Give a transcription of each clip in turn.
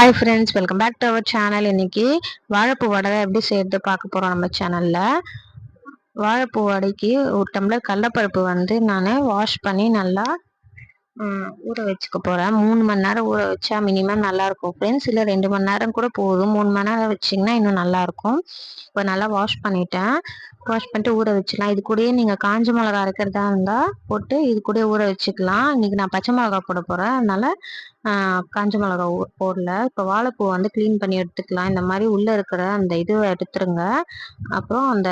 Hi friends, welcome back to our channel. இன்னைக்கு வாழைப்பூ வடை எப்படி செய்யறது பார்க்க போகிறோம் நம்ம சேனலில். வாழைப்பூ வடைக்கு ஒரு டம்ளர் கடலைப்பருப்பு நான் வாஷ் பண்ணி நல்லா ஊற வச்சுக்க போகிறேன். 3 மணி நேரம் ஊற வச்சா மினிமம் நல்லாயிருக்கும் ஃப்ரெண்ட்ஸ். இல்லை 2 மணி நேரம் கூட போதும். 3 மணி நேரம் வச்சிங்கன்னா இன்னும் நல்லாயிருக்கும். இப்போ நல்லா வாஷ் பண்ணிட்டு ஊற வச்சுக்கலாம். இது கூடயே நீங்கள் காஞ்ச மிளகா அரைக்கிறதா இருந்தால் போட்டு இது கூட ஊற வச்சுக்கலாம். இன்றைக்கி நான் பச்சை மிளகா போட போகிறேன், அதனால் காஞ்ச மிளகா போடல. இப்போ வாழைப்பூ க்ளீன் பண்ணி எடுத்துக்கலாம். இந்த மாதிரி உள்ளே இருக்கிற அந்த இதுவை எடுத்துருங்க. அப்புறம் அந்த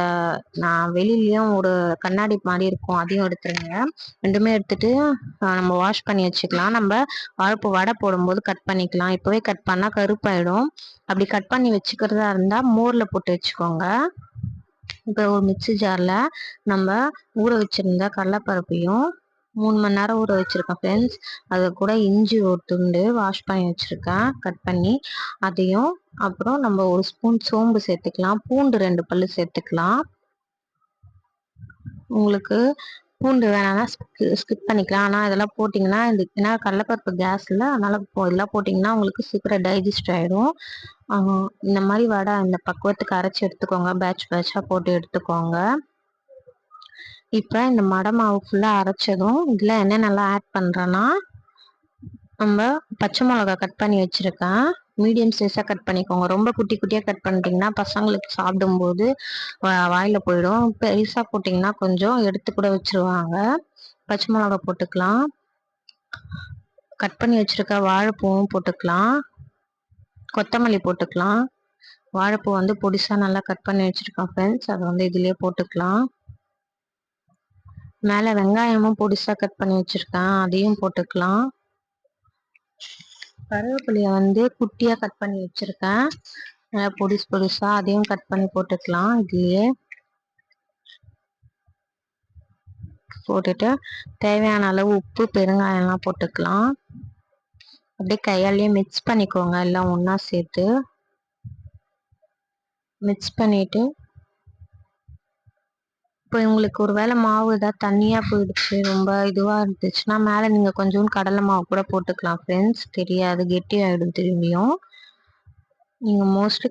நான் வெளியிலையும் ஒரு கண்ணாடி மாதிரி இருக்கும், அதையும் எடுத்துருங்க. ரெண்டுமே எடுத்துட்டு நம்ம வாஷ் பண்ணி வச்சுக்கலாம். நம்ம வாழைப்பூ வடை போடும்போது கட் பண்ணிக்கலாம். இப்போவே கட் பண்ணால் கருப்பாயிடும். அப்படி கட் பண்ணி வச்சுக்கிறதா இருந்தால் மோரில் போட்டு வச்சுக்கோங்க. இப்போ ஒரு மிக்சி ஜாரில் நம்ம ஊற வச்சுருந்த கடலைப்பருப்பையும் 3 மணி நேரம் ஊற வச்சுருக்கேன் ஃப்ரெண்ட்ஸ். அது கூட இஞ்சி ஒரு துண்டு வாஷ் பண்ணி வச்சுருக்கேன் கட் பண்ணி, அதையும் அப்புறம் நம்ம ஒரு ஸ்பூன் சோம்பு சேர்த்துக்கலாம். பூண்டு 2 பல்லு சேர்த்துக்கலாம். உங்களுக்கு பூண்டு வேணாம்னா ஸ்கிப் பண்ணிக்கலாம். ஆனால் இதெல்லாம் போட்டிங்கன்னா ஏன்னா கடலைப்பருப்பு கேஸில், அதனால் இதெல்லாம் போட்டிங்கன்னா உங்களுக்கு சீக்கிரம் டைஜஸ்ட் ஆகிடும். இந்த மாதிரி வடை இந்த பக்குவத்துக்கு அரைச்சி எடுத்துக்கோங்க. பேட்சாக போட்டு எடுத்துக்கோங்க. இப்போ இந்த மடை மாவு ஃபுல்லாக அரைச்சதும் இதில் என்னென்னலாம் ஆட் பண்ணுறேன்னா, நம்ம பச்சை மிளகா கட் பண்ணி வச்சுருக்கேன். மீடியம் சைஸாக கட் பண்ணிக்கோங்க. ரொம்ப குட்டி குட்டியாக கட் பண்ணிட்டீங்கன்னா பசங்களுக்கு சாப்பிடும்போது வாயில் போயிடும். பெருசாக போட்டிங்கன்னா கொஞ்சம் எடுத்து கூட வச்சுருவாங்க. பச்சை மிளகா போட்டுக்கலாம். கட் பண்ணி வச்சுருக்க வாழைப்பூவும் போட்டுக்கலாம். கொத்தமல்லி போட்டுக்கலாம். வாழைப்பூ பொடிசாக நல்லா கட் பண்ணி வச்சுருக்கேன் ஃப்ரெண்ட்ஸ். அதை இதுலேயே போட்டுக்கலாம். மேலே வெங்காயமும் பொடிசாக கட் பண்ணி வச்சுருக்கேன், அதையும் போட்டுக்கலாம். கருவேப்பிலையை குட்டியாக கட் பண்ணி வச்சுருக்கேன், பொடிசாக அதையும் கட் பண்ணி போட்டுக்கலாம். இதுலேயே போட்டுட்டு தேவையான அளவு உப்பு, பெருங்காயம்லாம் போட்டுக்கலாம். அப்படியே கையாலேயே மிக்ஸ் பண்ணிக்கோங்க. எல்லாம் ஒன்றா சேர்த்து மிக்ஸ் பண்ணிவிட்டு, இப்போ உங்களுக்கு ஒரு வேளை மாவு ஏதாவது தண்ணியாக போயிடுச்சு, ரொம்ப இதுவாக இருந்துச்சுன்னா மேலே நீங்கள் கொஞ்சோண்டு கடலை மாவு கூட போட்டுக்கலாம் ஃப்ரெண்ட்ஸ். தெரியாது, கெட்டி ஆகிடும் திரும்பியும். நீங்கள் மோஸ்ட்லி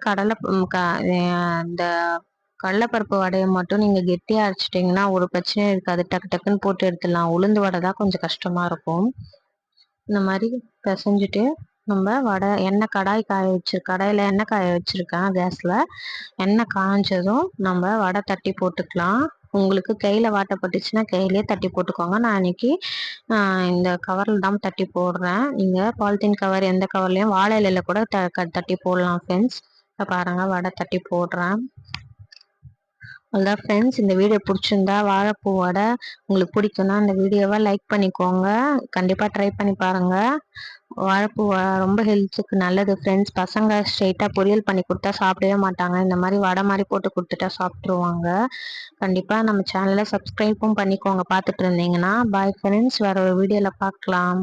இந்த கடலைப்பருப்பு வடையை மட்டும் நீங்கள் கெட்டியாக அரைச்சிட்டிங்கன்னா ஒரு பிரச்சனையும் இருக்காது. டக்கு டக்குன்னு போட்டு எடுத்துடலாம். உளுந்து வடை தான் கொஞ்சம் கஷ்டமாக இருக்கும். இந்த மாதிரி பிசைஞ்சிட்டு நம்ம வடை கடாயில் எண்ணெய் காய வச்சுருக்கேன் கேஸில். எண்ணெய் காய்ஞ்சதும் நம்ம வடை தட்டி போட்டுக்கலாம். உங்களுக்கு கையில் வாட்டப்பட்டுச்சுன்னா கையிலே தட்டி போட்டுக்கோங்க. நான் இன்னைக்கு இந்த கவரில் தான் தட்டி போடுறேன். நீங்கள் பாலித்தீன் கவர் எந்த கவர்லையும் வாழை இலையில் கூட தட்டி போடலாம் ஃப்ரெண்ட்ஸ். இப்போ பாருங்கள், வடை தட்டி போடுறேன். அதான் ஃப்ரெண்ட்ஸ், இந்த வீடியோ பிடிச்சிருந்தா வாழைப்பூ வடை உங்களுக்கு பிடிக்கும்னா இந்த வீடியோவை லைக் பண்ணிக்கோங்க. கண்டிப்பாக ட்ரை பண்ணி பாருங்கள். வாழைப்பூ ரொம்ப ஹெல்த்துக்கு நல்லது ஃப்ரெண்ட்ஸ். பசங்க ஸ்ட்ரெயிட்டாக பொரியல் பண்ணி கொடுத்தா சாப்பிடவே மாட்டாங்க. இந்த மாதிரி வடை மாதிரி போட்டு கொடுத்துட்டா சாப்பிட்ருவாங்க. கண்டிப்பாக நம்ம சேனலை சப்ஸ்கிரைப்பும் பண்ணிக்கோங்க பார்த்துட்டு இருந்தீங்கன்னா. பாய் ஃப்ரெண்ட்ஸ், வேறு ஒரு வீடியோவில் பார்க்கலாம்.